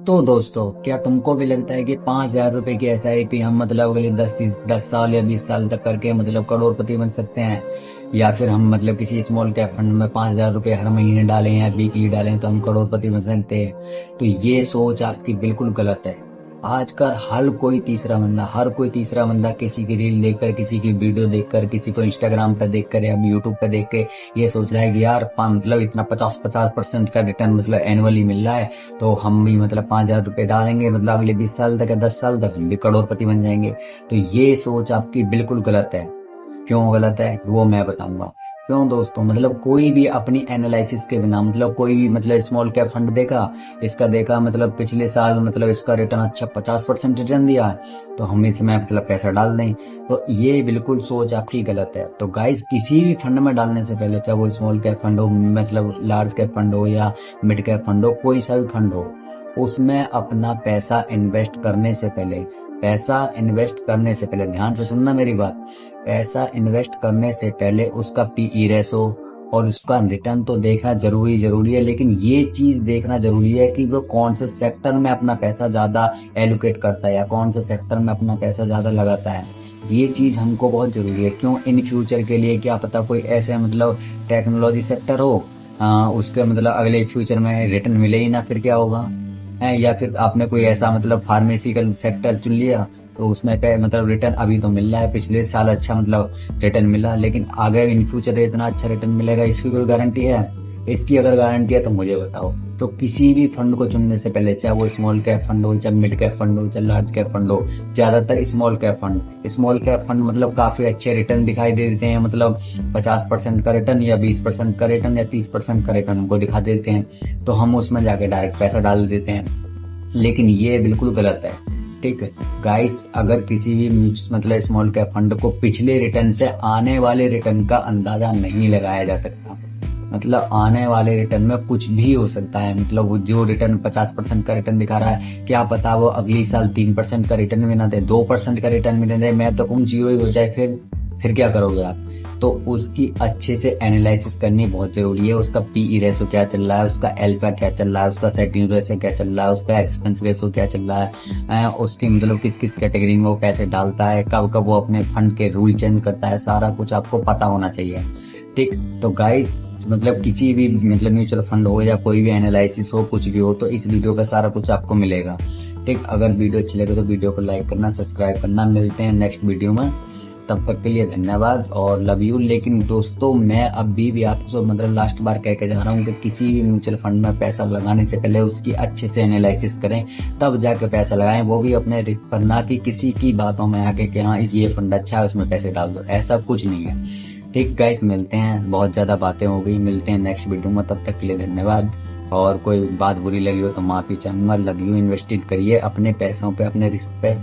तो दोस्तों, क्या तुमको भी लगता है कि 5,000 रुपए की SIP हम मतलब अगले 10 साल या 20 साल तक करके मतलब करोड़पति बन सकते हैं? या फिर हम मतलब किसी स्मॉल कैप फंड में 5,000 रुपए हर महीने डालें या वीकली डालें तो हम करोड़पति बन सकते हैं? तो ये सोच आपकी बिल्कुल गलत है। आजकल हर कोई तीसरा बंदा किसी की रील देखकर, किसी की वीडियो देखकर, किसी को इंस्टाग्राम पे देखकर या यूट्यूब पे देख के ये सोच रहा है कि यार मतलब इतना 50% का रिटर्न मतलब एनुअली मिल रहा है, तो हम भी मतलब 5,000 रुपए डालेंगे, मतलब अगले 20 साल तक या 10 साल तक हम भी करोड़पति बन जाएंगे। तो ये सोच आपकी बिल्कुल गलत है। क्यों गलत है वो मैं बताऊंगा। क्यों दोस्तों, मतलब कोई भी अपनी एनालिसिस के बिना, मतलब कोई भी मतलब स्मॉल कैप फंड देखा, इसका देखा मतलब पिछले साल मतलब इसका रिटर्न अच्छा 50% रिटर्न दिया है, तो हम इसमें मतलब पैसा डाल दें। तो ये बिल्कुल सोच आपकी गलत है। तो गाइस, किसी भी फंड में डालने से पहले, चाहे वो स्मॉल कैप फंड हो, मतलब लार्ज कैप फंड हो या मिड कैप फंड हो, कोई सा भी फंड हो, उसमें अपना पैसा इन्वेस्ट करने से पहले ध्यान से सुनना मेरी बात। पैसा इन्वेस्ट करने से पहले उसका PE रेशो और उसका रिटर्न तो देखना जरूरी है, लेकिन ये चीज देखना जरूरी है कि वो कौन से सेक्टर में अपना पैसा ज्यादा एलोकेट करता है या कौन से सेक्टर में अपना पैसा ज्यादा लगाता है। ये चीज हमको बहुत जरूरी है। क्यों? इन फ्यूचर के लिए क्या पता कोई ऐसे मतलब टेक्नोलॉजी सेक्टर हो, उसके मतलब अगले फ्यूचर में रिटर्न मिले ही ना, फिर क्या होगा है? या फिर आपने कोई ऐसा मतलब फार्मेसिकल सेक्टर चुन लिया, तो उसमें क्या मतलब रिटर्न अभी तो मिल रहा है, पिछले साल अच्छा मतलब रिटर्न मिला, लेकिन आगे इन फ्यूचर इतना अच्छा रिटर्न मिलेगा, इसकी कोई गारंटी है? इसकी अगर गारंटी है तो मुझे बताओ। तो किसी भी फंड को चुनने से पहले, चाहे वो स्मॉल कैप फंड हो, चाहे मिड कैप फंड हो, चाहे लार्ज कैप फंड हो, ज्यादातर स्मॉल कैप फंड मतलब काफी अच्छे रिटर्न दिखाई दे देते हैं, मतलब 50% का रिटर्न या 20% का रिटर्न या 30% का रिटर्न हमको दिखा देते हैं, तो हम उसमें जाके डायरेक्ट पैसा डाल देते हैं। लेकिन ये बिल्कुल गलत है। ठीक है गाइस, अगर किसी भी मतलब स्मॉल कैप फंड को पिछले रिटर्न से आने वाले रिटर्न का अंदाजा नहीं लगाया जा सकता। मतलब आने वाले रिटर्न में कुछ भी हो सकता है। मतलब वो जो रिटर्न 50% का रिटर्न दिखा रहा है, क्या पता वो अगली साल 3% का रिटर्न भी ना दे, 2% का रिटर्न भी ना दे, मैं तो कहूँ 0 ही हो जाए, फिर क्या करोगे आप? तो उसकी अच्छे से एनालिसिस करनी बहुत जरूरी है। उसका PE रेशो क्या चल रहा है, उसका अल्फा क्या चल रहा है, उसका सेटिंग रेशो क्या चल रहा है, उसका एक्सपेंस रेशो क्या चल रहा है, उसकी मतलब किस किस कैटेगरी में वो पैसे डालता है, कब कब वो अपने फंड के रूल चेंज करता है, सारा कुछ आपको पता होना चाहिए। ठीक। तो गाइस, मतलब किसी भी मतलब म्यूचुअल फंड हो या कोई भी एनालिसिस हो, कुछ भी हो, तो इस वीडियो का सारा कुछ आपको मिलेगा। ठीक। अगर वीडियो अच्छी लगे तो वीडियो को लाइक करना, सब्सक्राइब करना। मिलते हैं नेक्स्ट वीडियो में, तब तक के लिए धन्यवाद और लव यू। लेकिन दोस्तों, मैं अभी भी आपको मतलब लास्ट बार कह के जा रहा हूँ कि किसी भी म्यूचुअल फंड में पैसा लगाने से पहले उसकी अच्छे से एनालिसिस करें, तब जाके पैसा लगाएं, वो भी अपने रिस्क पर, ना कि किसी की बातों में आके कि हाँ ये फंड अच्छा है उसमें पैसे डाल दो। ऐसा कुछ नहीं है। ठीक गाइस, मिलते हैं। बहुत ज्यादा बातें हो गई, मिलते हैं नेक्स्ट वीडियो में, तब तक के लिए धन्यवाद। और कोई बात बुरी लगी हो तो माफी चाहूंगा। Love you. इन्वेस्टेड करिए अपने पैसों पे, अपने रिस्क पे।